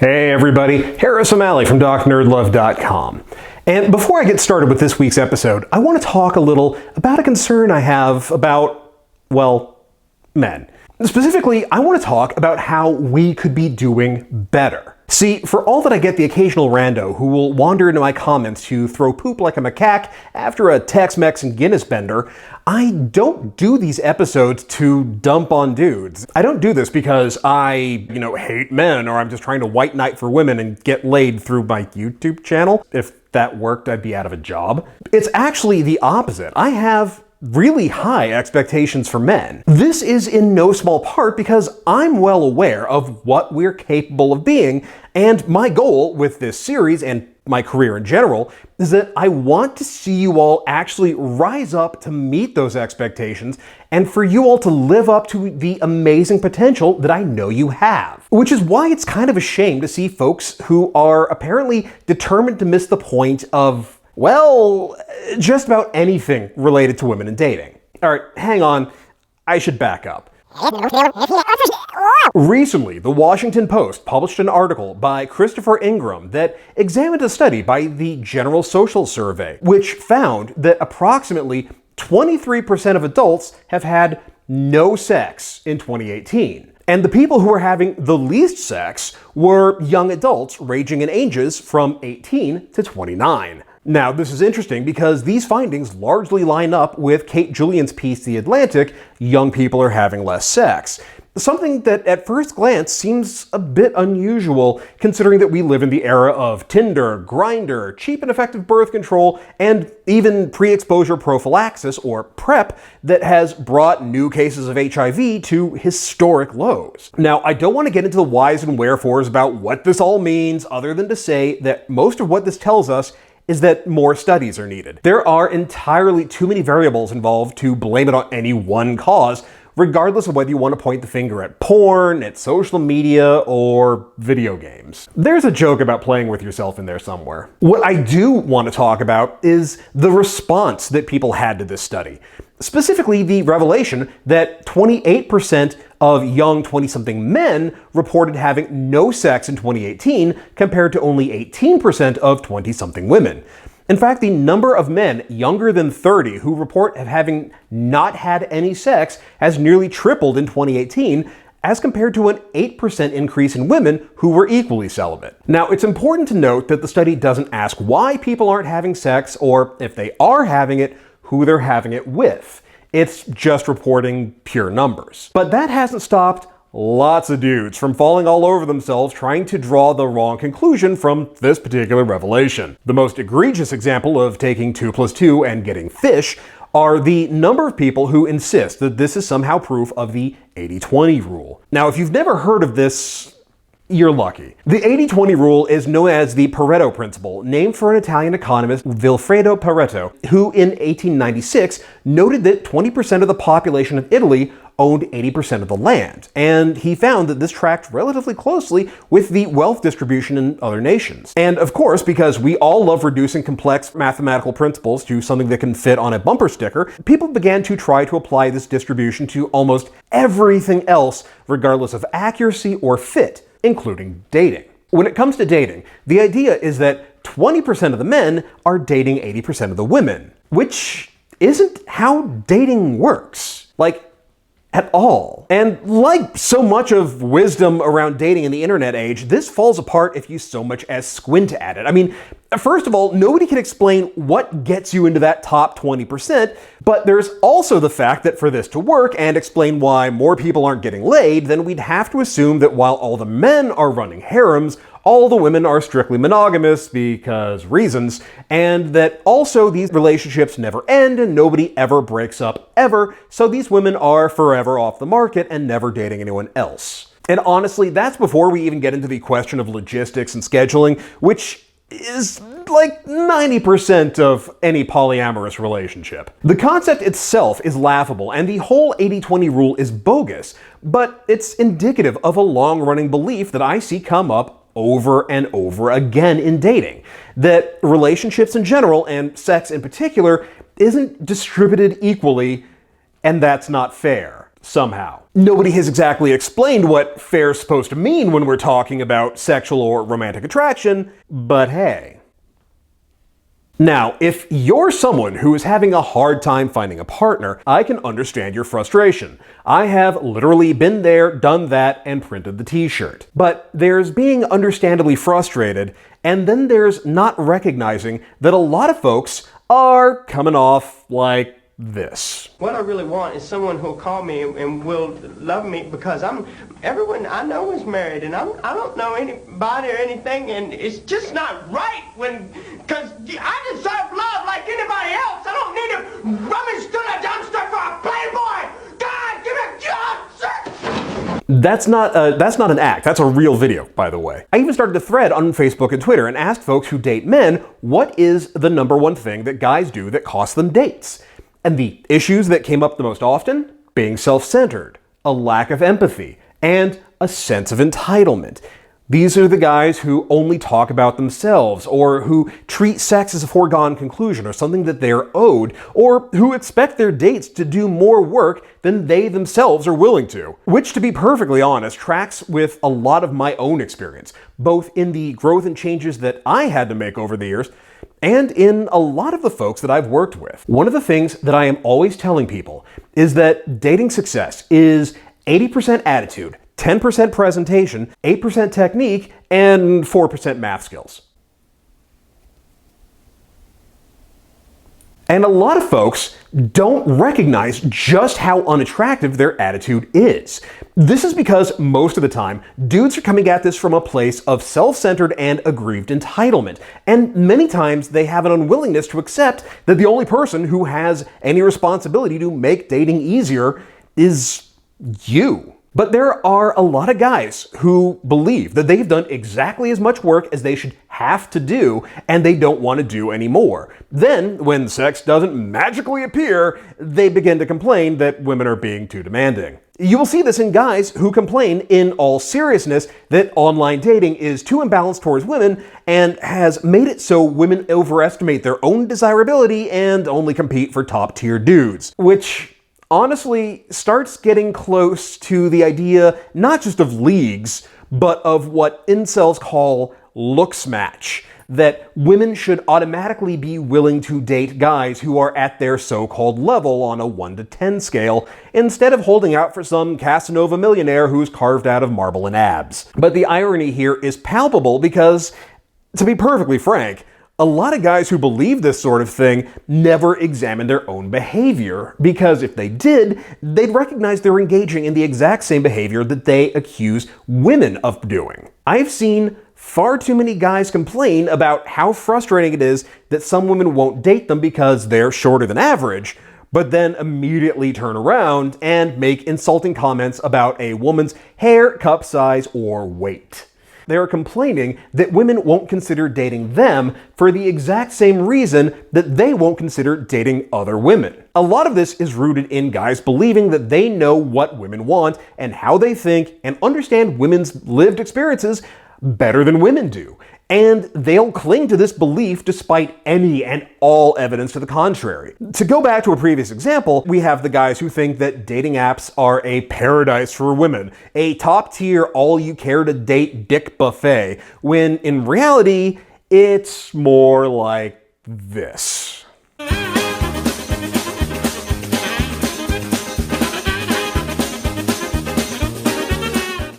Hey everybody, Harris O'Malley from DocNerdLove.com. And before I get started with this week's episode, I want to talk a little about a concern I have about, well, men. Specifically, I want to talk about how we could be doing better. See, for all that I get the occasional rando who will wander into my comments to throw poop like a macaque after a Tex-Mex and Guinness bender, I don't do these episodes to dump on dudes. I don't do this because I, hate men, or I'm just trying to white knight for women and get laid through my YouTube channel. If that worked, I'd be out of a job. It's actually the opposite. I have really high expectations for men. This is in no small part because I'm well aware of what we're capable of being, and my goal with this series and my career in general is that I want to see you all actually rise up to meet those expectations and for you all to live up to the amazing potential that I know you have. Which is why it's kind of a shame to see folks who are apparently determined to miss the point of, well, just about anything related to women and dating. Alright, hang on, I should back up. Recently, the Washington Post published an article by Christopher Ingram that examined a study by the General Social Survey, which found that approximately 23% of adults have had no sex in 2018. And the people who were having the least sex were young adults ranging in ages from 18 to 29. Now, this is interesting because these findings largely line up with Kate Julian's piece, The Atlantic, Young People Are Having Less Sex. Something that at first glance seems a bit unusual, considering that we live in the era of Tinder, Grindr, cheap and effective birth control, and even pre-exposure prophylaxis, or PrEP, that has brought new cases of HIV to historic lows. Now, I don't want to get into the whys and wherefores about what this all means, other than to say that most of what this tells us is that more studies are needed. There are entirely too many variables involved to blame it on any one cause, regardless of whether you want to point the finger at porn, at social media, or video games. There's a joke about playing with yourself in there somewhere. What I do want to talk about is the response that people had to this study. Specifically, the revelation that 28% of young 20-something men reported having no sex in 2018 compared to only 18% of 20-something women. In fact, the number of men younger than 30 who report of having not had any sex has nearly tripled in 2018, as compared to an 8% increase in women who were equally celibate. Now, it's important to note that the study doesn't ask why people aren't having sex, or if they are having it, who they're having it with. It's just reporting pure numbers. But that hasn't stopped lots of dudes from falling all over themselves trying to draw the wrong conclusion from this particular revelation. The most egregious example of taking 2 + 2 and getting fish are the number of people who insist that this is somehow proof of the 80-20 rule. Now, if you've never heard of this, you're lucky. The 80-20 rule is known as the Pareto principle, named for an Italian economist, Vilfredo Pareto, who in 1896 noted that 20% of the population of Italy owned 80% of the land, and he found that this tracked relatively closely with the wealth distribution in other nations. And of course, because we all love reducing complex mathematical principles to something that can fit on a bumper sticker, people began to try to apply this distribution to almost everything else, regardless of accuracy or fit, including dating. When it comes to dating, the idea is that 20% of the men are dating 80% of the women, which isn't how dating works. At all. And like so much of wisdom around dating in the internet age, this falls apart if you so much as squint at it. I mean, first of all, nobody can explain what gets you into that top 20%, but there's also the fact that for this to work and explain why more people aren't getting laid, then we'd have to assume that while all the men are running harems, all the women are strictly monogamous because reasons, and that also these relationships never end and nobody ever breaks up ever, so these women are forever off the market and never dating anyone else. And honestly, that's before we even get into the question of logistics and scheduling, which is like 90% of any polyamorous relationship. The concept itself is laughable, and the whole 80-20 rule is bogus, but it's indicative of a long-running belief that I see come up over and over again in dating, that relationships in general, and sex in particular, isn't distributed equally, and that's not fair. somehow. Nobody has exactly explained what fair's supposed to mean when we're talking about sexual or romantic attraction, but hey. Now, if you're someone who is having a hard time finding a partner, I can understand your frustration. I have literally been there, done that, and printed the t-shirt. But there's being understandably frustrated, and then there's not recognizing that a lot of folks are coming off like this. What I really want is someone who'll call me and will love me, because everyone I know is married, and I don't know anybody or anything, and it's just not right because I deserve love like anybody else. I don't need to rummage through the dumpster for a playboy. God, give me a job. That's not an act. That's a real video, by the way. I even started a thread on Facebook and Twitter and asked folks who date men, what is the #1 thing that guys do that costs them dates? And the issues that came up the most often? Being self-centered, a lack of empathy, and a sense of entitlement. These are the guys who only talk about themselves, or who treat sex as a foregone conclusion or something that they're owed, or who expect their dates to do more work than they themselves are willing to. Which, to be perfectly honest, tracks with a lot of my own experience, both in the growth and changes that I had to make over the years, and in a lot of the folks that I've worked with. One of the things that I am always telling people is that dating success is 80% attitude, 10% presentation, 8% technique, and 4% math skills. And a lot of folks don't recognize just how unattractive their attitude is. This is because most of the time, dudes are coming at this from a place of self-centered and aggrieved entitlement. And many times they have an unwillingness to accept that the only person who has any responsibility to make dating easier is you. But there are a lot of guys who believe that they've done exactly as much work as they should have to do, and they don't want to do any more. Then, when sex doesn't magically appear, they begin to complain that women are being too demanding. You will see this in guys who complain in all seriousness that online dating is too imbalanced towards women and has made it so women overestimate their own desirability and only compete for top-tier dudes. Which honestly starts getting close to the idea not just of leagues, but of what incels call looks match. That women should automatically be willing to date guys who are at their so-called level on a 1 to 10 scale, instead of holding out for some Casanova millionaire who's carved out of marble and abs. But the irony here is palpable because, to be perfectly frank, a lot of guys who believe this sort of thing never examine their own behavior, because if they did, they'd recognize they're engaging in the exact same behavior that they accuse women of doing. I've seen far too many guys complain about how frustrating it is that some women won't date them because they're shorter than average, but then immediately turn around and make insulting comments about a woman's hair, cup size, or weight. They are complaining that women won't consider dating them for the exact same reason that they won't consider dating other women. A lot of this is rooted in guys believing that they know what women want and how they think and understand women's lived experiences better than women do. And they'll cling to this belief despite any and all evidence to the contrary. To go back to a previous example, we have the guys who think that dating apps are a paradise for women, a top-tier all-you-care-to-date dick buffet, when in reality, it's more like this.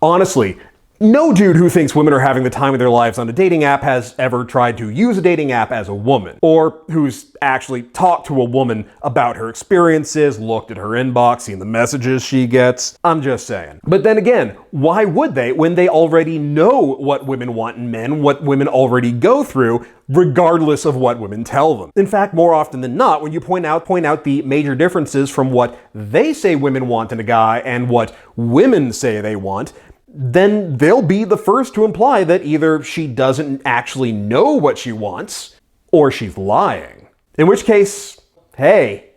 Honestly, no dude who thinks women are having the time of their lives on a dating app has ever tried to use a dating app as a woman, or who's actually talked to a woman about her experiences, looked at her inbox, seen the messages she gets. I'm just saying. But then again, why would they when they already know what women want in men, what women already go through, regardless of what women tell them? In fact, more often than not, when you point out the major differences from what they say women want in a guy and what women say they want, then they'll be the first to imply that either she doesn't actually know what she wants, or she's lying. In which case, hey,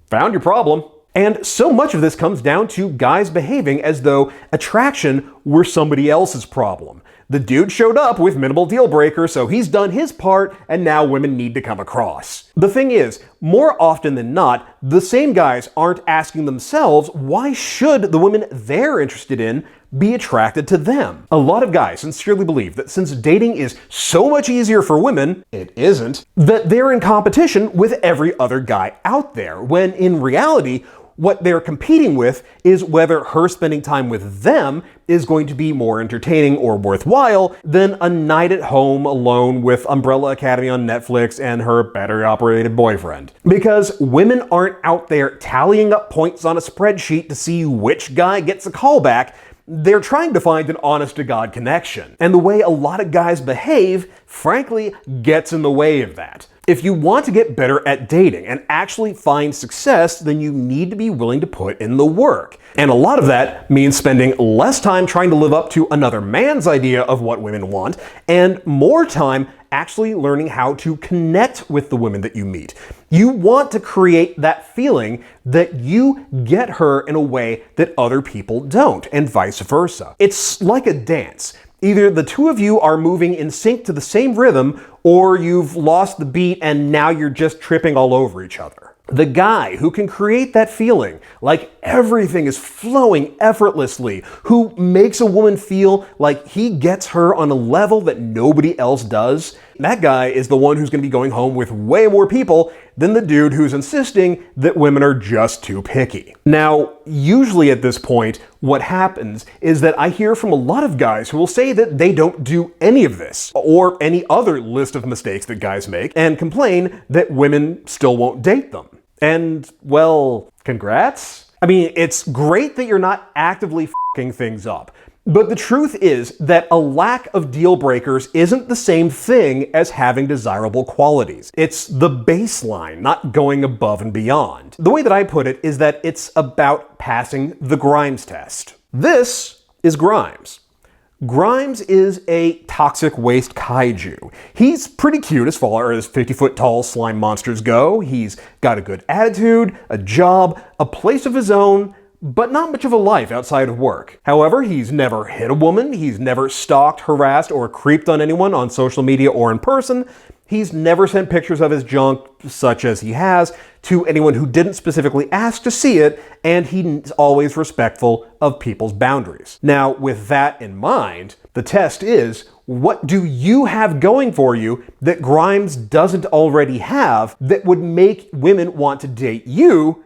found your problem. And so much of this comes down to guys behaving as though attraction were somebody else's problem. The dude showed up with minimal deal breaker, so he's done his part, and now women need to come across. The thing is, more often than not, the same guys aren't asking themselves why should the women they're interested in be attracted to them. A lot of guys sincerely believe that since dating is so much easier for women, it isn't, that they're in competition with every other guy out there, when in reality, what they're competing with is whether her spending time with them is going to be more entertaining or worthwhile than a night at home alone with Umbrella Academy on Netflix and her battery-operated boyfriend. Because women aren't out there tallying up points on a spreadsheet to see which guy gets a callback. They're trying to find an honest-to-God connection. And the way a lot of guys behave, frankly, gets in the way of that. If you want to get better at dating and actually find success, then you need to be willing to put in the work. And a lot of that means spending less time trying to live up to another man's idea of what women want, and more time actually learning how to connect with the women that you meet. You want to create that feeling that you get her in a way that other people don't, and vice versa. It's like a dance. Either the two of you are moving in sync to the same rhythm, or you've lost the beat and now you're just tripping all over each other. The guy who can create that feeling, like everything is flowing effortlessly, who makes a woman feel like he gets her on a level that nobody else does, that guy is the one who's going to be going home with way more people than the dude who's insisting that women are just too picky. Now, usually at this point, what happens is that I hear from a lot of guys who will say that they don't do any of this, or any other list of mistakes that guys make, and complain that women still won't date them. And, well, congrats? I mean, it's great that you're not actively f***ing things up. But the truth is that a lack of deal breakers isn't the same thing as having desirable qualities. It's the baseline, not going above and beyond. The way that I put it is that it's about passing the Grimes test. This is Grimes. Grimes is a toxic waste kaiju. He's pretty cute as far as 50-foot tall slime monsters go. He's got a good attitude, a job, a place of his own, but not much of a life outside of work. However, he's never hit a woman, he's never stalked, harassed, or creeped on anyone on social media or in person. He's never sent pictures of his junk, such as he has, to anyone who didn't specifically ask to see it, and he's always respectful of people's boundaries. Now, with that in mind, the test is, what do you have going for you that Grimes doesn't already have that would make women want to date you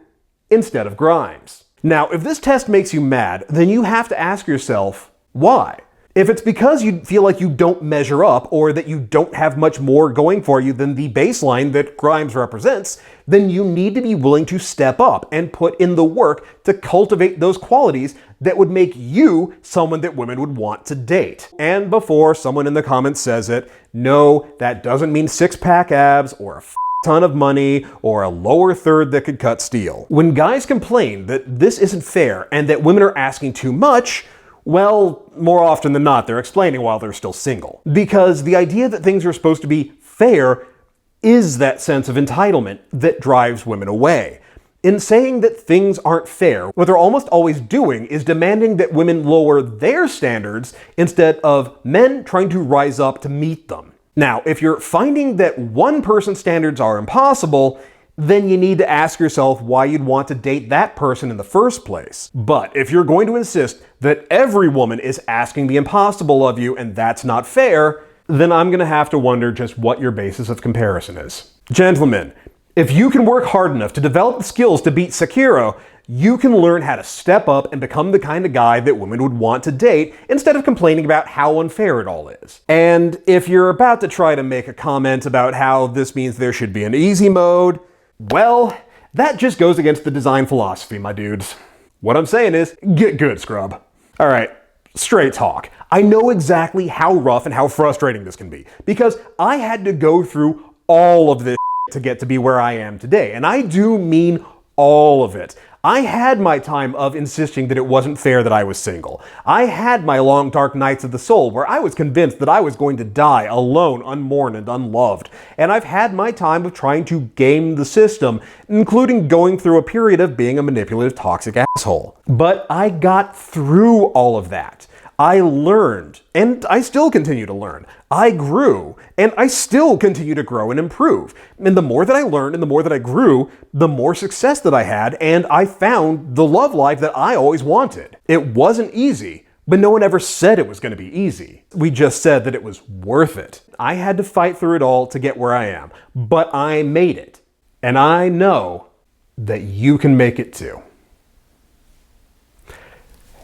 instead of Grimes? Now, if this test makes you mad, then you have to ask yourself, why? If it's because you feel like you don't measure up, or that you don't have much more going for you than the baseline that Grimes represents, then you need to be willing to step up and put in the work to cultivate those qualities that would make you someone that women would want to date. And before someone in the comments says it, no, that doesn't mean six-pack abs or a ton of money or a lower third that could cut steel. When guys complain that this isn't fair and that women are asking too much, well, more often than not, they're explaining while they're still single. Because the idea that things are supposed to be fair is that sense of entitlement that drives women away. In saying that things aren't fair, what they're almost always doing is demanding that women lower their standards instead of men trying to rise up to meet them. Now, if you're finding that one person's standards are impossible, then you need to ask yourself why you'd want to date that person in the first place. But if you're going to insist that every woman is asking the impossible of you and that's not fair, then I'm going to have to wonder just what your basis of comparison is. Gentlemen, if you can work hard enough to develop the skills to beat Sekiro, you can learn how to step up and become the kind of guy that women would want to date instead of complaining about how unfair it all is. And if you're about to try to make a comment about how this means there should be an easy mode, well, that just goes against the design philosophy, my dudes. What I'm saying is, get good, scrub. All right, straight talk. I know exactly how rough and how frustrating this can be, because I had to go through all of this to get to be where I am today, and I do mean all of it. I had my time of insisting that it wasn't fair that I was single. I had my long dark nights of the soul where I was convinced that I was going to die alone, unmourned, and unloved. And I've had my time of trying to game the system, including going through a period of being a manipulative, toxic asshole. But I got through all of that. I learned, and I still continue to learn. I grew, and I still continue to grow and improve. And the more that I learned and the more that I grew, the more success that I had, and I found the love life that I always wanted. It wasn't easy, but no one ever said it was going to be easy. We just said that it was worth it. I had to fight through it all to get where I am, but I made it. And I know that you can make it too.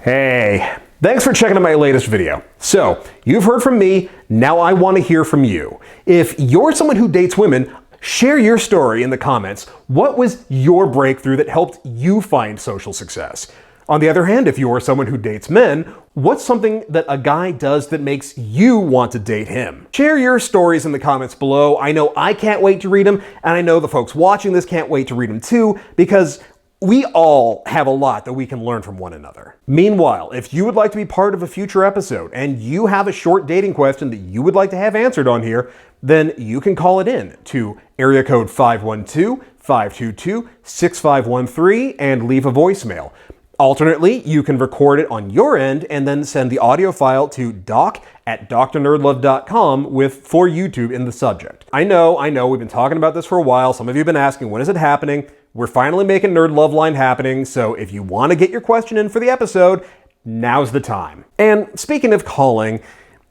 Hey, thanks for checking out my latest video. So, you've heard from me, now I want to hear from you. If you're someone who dates women, share your story in the comments. What was your breakthrough that helped you find social success? On the other hand, if you are someone who dates men, what's something that a guy does that makes you want to date him? Share your stories in the comments below. I know I can't wait to read them, and I know the folks watching this can't wait to read them too, because we all have a lot that we can learn from one another. Meanwhile, if you would like to be part of a future episode and you have a short dating question that you would like to have answered on here, then you can call it in to area code 512-522-6513 and leave a voicemail. Alternately, you can record it on your end and then send the audio file to doc@drnerdlove.com with "for YouTube" in the subject. I know, we've been talking about this for a while. Some of you have been asking, when is it happening? We're finally making Nerd Love Line happening, so if you want to get your question in for the episode, now's the time. And speaking of calling,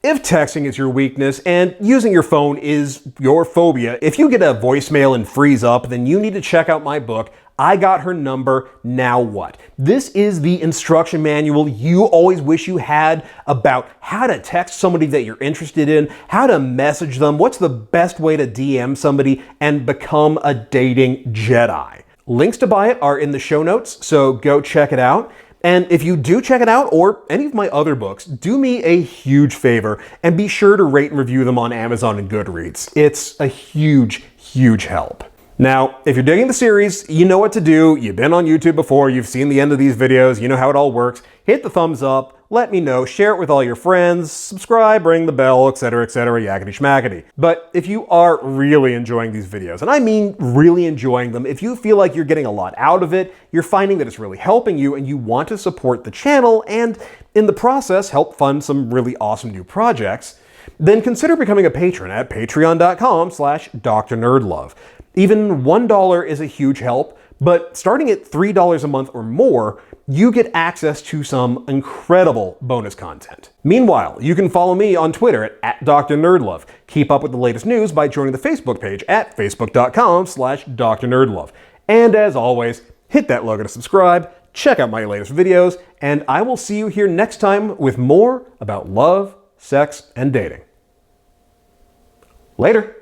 if texting is your weakness and using your phone is your phobia, if you get a voicemail and freeze up, then you need to check out my book, I Got Her Number, Now What? This is the instruction manual you always wish you had about how to text somebody that you're interested in, how to message them, what's the best way to DM somebody and become a dating Jedi. Links to buy it are in the show notes, so go check it out. And if you do check it out, or any of my other books, do me a huge favor and be sure to rate and review them on Amazon and Goodreads. It's a huge, huge help. Now, if you're digging the series, you know what to do. You've been on YouTube before, you've seen the end of these videos, you know how it all works. Hit the thumbs up, let me know, share it with all your friends, subscribe, ring the bell, etc., yakety schmackety. But if you are really enjoying these videos, and I mean really enjoying them, if you feel like you're getting a lot out of it, you're finding that it's really helping you, and you want to support the channel, and in the process help fund some really awesome new projects, then consider becoming a patron at patreon.com/drnerdlove. Even $1 is a huge help, but starting at $3 a month or more, you get access to some incredible bonus content. Meanwhile, you can follow me on Twitter at @DrNerdLove. Keep up with the latest news by joining the Facebook page at facebook.com/drnerdlove. And as always, hit that logo to subscribe, check out my latest videos, and I will see you here next time with more about love, sex, and dating. Later.